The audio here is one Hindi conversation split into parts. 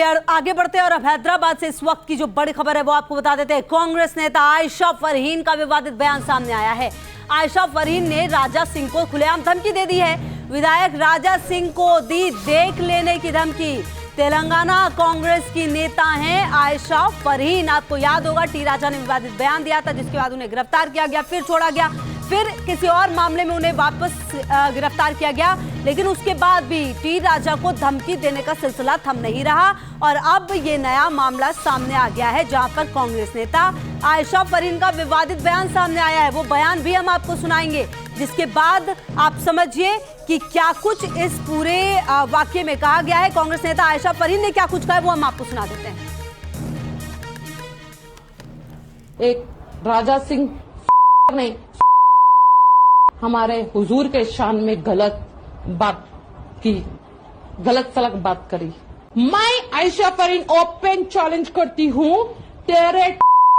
चलिए आगे बढ़ते हैं और अब हैदराबाद से इस वक्त की जो बड़ी खबर है वो आपको बता देते हैं। कांग्रेस नेता आयशा फरहीन का विवादित बयान सामने आया है। आयशा फरहीन ने राजा सिंह को खुलेआम धमकी दे दी है। विधायक राजा सिंह को दी देख लेने की धमकी। तेलंगाना कांग्रेस की नेता हैं आयशा फरहीन। आपको याद होगा टी राजा ने विवादित बयान दिया था, जिसके बाद उन्हें गिरफ्तार किया गया, फिर छोड़ा गया, फिर किसी और मामले में उन्हें वापस गिरफ्तार किया गया। लेकिन उसके बाद भी टी राजा को धमकी देने का सिलसिला थम नहीं रहा और अब ये नया मामला सामने आ गया है, जहां पर कांग्रेस नेता आयशा फरहीन का विवादित बयान सामने आया है। वो बयान भी हम आपको सुनाएंगे, जिसके बाद आप समझिए कि क्या कुछ इस पूरे वाक्य में कहा गया है। कांग्रेस नेता आयशा फरहीन ने क्या कुछ कहा है वो हम आपको सुना देते हैं। एक राजा सिंह ने हमारे हुजूर के शान में गलत बात की, गलत सलत बात करी। मैं आयशा फरहीन ओपन चैलेंज करती हूँ, तेरे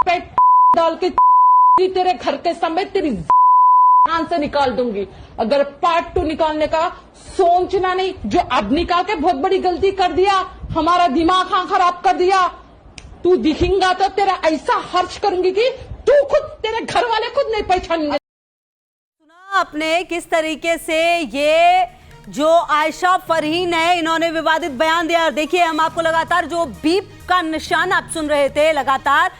पे डाल के तेरे घर के समेत तेरी जान से निकाल दूंगी। अगर पार्ट 2 निकालने का सोचना नहीं, जो अब निकाल के बहुत बड़ी गलती कर दिया, हमारा दिमाग खराब कर दिया। तू दिखेगा तो तेरा ऐसा हर्ष करूंगी कि तू खुद, तेरे घर वाले खुद नहीं पहचानेंगे। आपने किस तरीके से ये जो आयशा फरहीन है, इन्होंने विवादित बयान दिया। देखिए हम आपको लगातार जो बीप का निशान आप सुन रहे थे, लगातार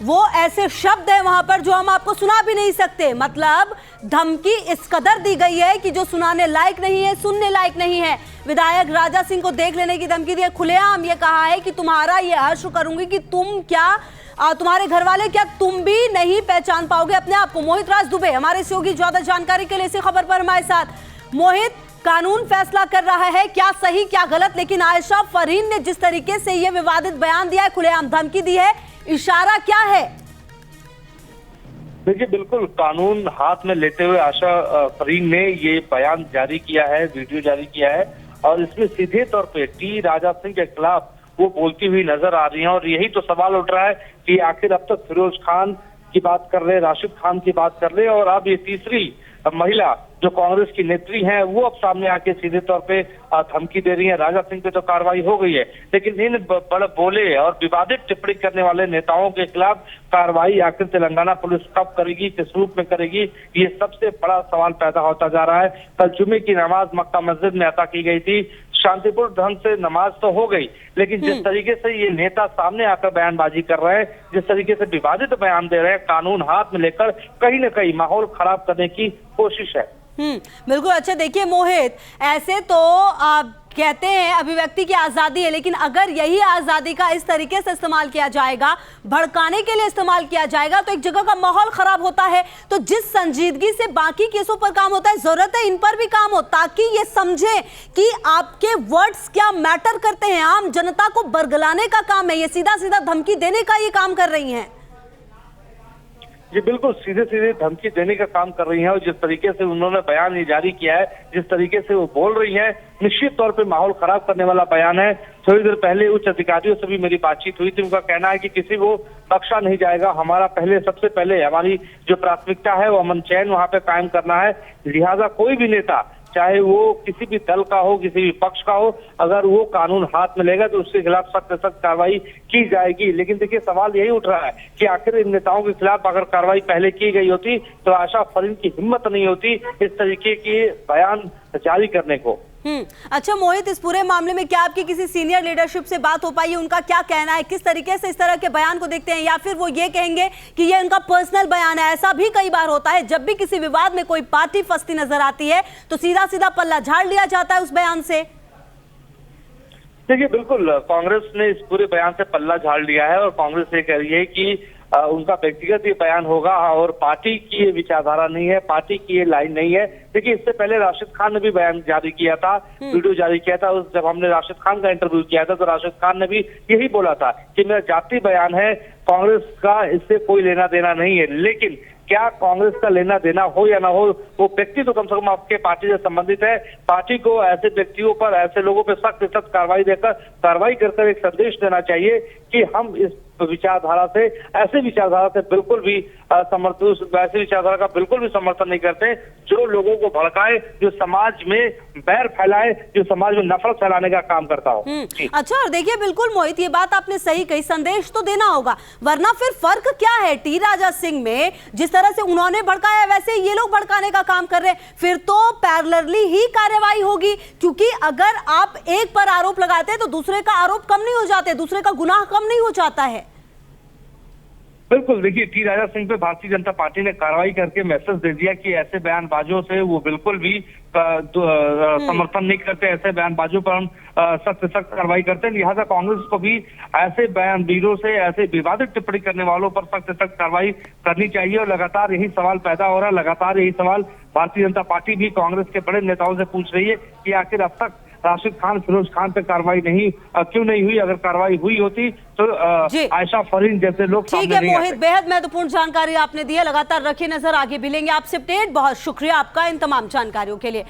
वो ऐसे शब्द है वहां पर जो हम आपको सुना भी नहीं सकते। मतलब धमकी इस कदर दी गई है कि जो सुनाने लायक नहीं है, सुनने लायक नहीं है। विधायक राजा सिंह को देख लेने की धमकी दी है। खुलेआम ये कहा है कि तुम्हारा ये हर्ष करूंगी कि तुम क्या, तुम्हारे घर वाले क्या तुम भी नहीं पहचान पाओगे अपने आप को। मोहित राज दुबे हमारे सहयोगी, ज्यादा जानकारी के लिए इसी खबर पर हमारे साथ। मोहित, कानून फैसला कर रहा है क्या सही क्या गलत, लेकिन आयशा फरहीन ने जिस तरीके से ये विवादित बयान दिया है, खुलेआम धमकी दी है, इशारा क्या है? देखिए, बिल्कुल कानून हाथ में लेते हुए आयशा फरहीन ने ये बयान जारी किया है, वीडियो जारी किया है और इसमें सीधे तौर पे टी राजा सिंह के खिलाफ वो बोलती हुई नजर आ रही है। और यही तो सवाल उठ रहा है कि आखिर अब तक फिरोज खान की बात कर रहे, राशिद खान की बात कर रहे, और अब ये तीसरी महिला जो कांग्रेस की नेत्री हैं वो अब सामने आके सीधे तौर पे धमकी दे रही है। राजा सिंह पे तो कार्रवाई हो गई है, लेकिन इन बड़े बोले और विवादित टिप्पणी करने वाले नेताओं के खिलाफ कार्रवाई आखिर तेलंगाना पुलिस कब करेगी, किस रूप में करेगी, ये सबसे बड़ा सवाल पैदा होता जा रहा है। कल जुमे की नमाज मक्का मस्जिद में अता की गई थी, शांतिपूर्ण ढंग से नमाज तो हो गई, लेकिन जिस तरीके से ये नेता सामने आकर बयानबाजी कर रहे हैं, जिस तरीके से विवादित बयान दे रहे हैं, कानून हाथ में लेकर कहीं न कहीं माहौल खराब करने की कोशिश है। बिल्कुल। अच्छा देखिए मोहित, ऐसे तो आप कहते हैं अभिव्यक्ति की आजादी है, लेकिन अगर यही आजादी का इस तरीके से इस्तेमाल किया जाएगा, भड़काने के लिए इस्तेमाल किया जाएगा, तो एक जगह का माहौल खराब होता है। तो जिस संजीदगी से बाकी केसों पर काम होता है, जरूरत है इन पर भी काम हो, ताकि ये समझे कि आपके वर्ड्स क्या मैटर करते हैं। आम जनता को बरगलाने का काम है, ये सीधा सीधा धमकी देने का ये काम कर रही है। जी बिल्कुल, सीधे सीधे धमकी देने का काम कर रही हैं और जिस तरीके से उन्होंने बयान ये जारी किया है, जिस तरीके से वो बोल रही हैं, निश्चित तौर पे माहौल खराब करने वाला बयान है। थोड़ी देर पहले उच्च अधिकारियों से भी मेरी बातचीत हुई थी, उनका कहना है कि किसी को बख्शा नहीं जाएगा। हमारा सबसे पहले हमारी जो प्राथमिकता है वो अमन चैन वहां पे कायम करना है। लिहाजा कोई भी नेता, चाहे वो किसी भी दल का हो, किसी भी पक्ष का हो, अगर वो कानून हाथ में लेगा तो उसके खिलाफ सख्त सख्त कार्रवाई की जाएगी। लेकिन देखिए सवाल यही उठ रहा है कि आखिर इन नेताओं के खिलाफ अगर कार्रवाई पहले की गई होती तो आयशा फरहीन की हिम्मत नहीं होती इस तरीके के बयान जारी करने को। अच्छा मोहित, इस पूरे मामले में क्या आपकी किसी सीनियर लीडरशिप से बात हो पाई है? उनका क्या कहना है, किस तरीके से इस तरह के बयान को देखते हैं, या फिर वो ये कहेंगे कि ये उनका पर्सनल बयान है? ऐसा भी कई बार होता है, जब भी किसी विवाद में कोई पार्टी फंसती नजर आती है तो सीधा सीधा पल्ला झाड़ लिया जाता है उस बयान से। देखिए बिल्कुल, कांग्रेस ने इस पूरे बयान से पल्ला झाड़ लिया है और कांग्रेस ये कह रही है कि उनका व्यक्तिगत ये बयान होगा और पार्टी की ये विचारधारा नहीं है, पार्टी की ये लाइन नहीं है। देखिए इससे पहले राशिद खान ने भी बयान जारी किया था, वीडियो जारी किया था। जब हमने राशिद खान का इंटरव्यू किया था तो राशिद खान ने भी यही बोला था कि मेरा जाति बयान है, कांग्रेस का इससे कोई लेना देना नहीं है। लेकिन क्या कांग्रेस का लेना देना हो या ना हो, वो व्यक्ति तो कम से कम आपके पार्टी से संबंधित है। पार्टी को ऐसे व्यक्तियों पर, ऐसे लोगों पर सख्त सख्त कार्रवाई कर एक संदेश देना चाहिए कि हम इस विचारधारा से, ऐसे विचारधारा से बिल्कुल भी वैसे विचारधारा का बिल्कुल भी समर्थन नहीं करते जो लोगों को भड़काए, जो समाज में बैर फैलाए, जो समाज में नफरत फैलाने का काम करता हो। अच्छा, और देखिए बिल्कुल मोहित, ये बात आपने सही कही, संदेश तो देना होगा, वरना फिर फर्क क्या है टी राजा सिंह में? जिस तरह से उन्होंने भड़काया वैसे ये लोग भड़काने का काम कर रहे हैं, फिर तो पैरेलली ही कार्रवाई होगी, क्योंकि अगर आप एक पर आरोप लगाते हैं तो दूसरे का आरोप कम नहीं हो जाते, दूसरे का गुनाह कम नहीं हो जाता है। बिल्कुल, देखिए टी राजा सिंह पे भारतीय जनता पार्टी ने कार्रवाई करके मैसेज दे दिया कि ऐसे बयानबाजों से वो बिल्कुल भी समर्थन नहीं करते, ऐसे बयानबाजों पर हम सख्त से सख्त कार्रवाई करते हैं। लिहाजा कांग्रेस को भी ऐसे बयानबाजों से, ऐसे विवादित टिप्पणी करने वालों पर सख्त से सख्त कार्रवाई करनी चाहिए। और लगातार यही सवाल पैदा हो रहा है, लगातार यही सवाल भारतीय जनता पार्टी भी कांग्रेस के बड़े नेताओं से पूछ रही है कि आखिर अब तक राशिद खान, फिरोज खान पे कार्रवाई क्यों नहीं हुई? अगर कार्रवाई हुई होती तो आयशा फरीन जैसे लोग ठीक है मोहित, बेहद महत्वपूर्ण जानकारी आपने दी है, लगातार रखिए नजर, आगे भी लेंगे आपसे अपडेट। बहुत शुक्रिया आपका इन तमाम जानकारियों के लिए।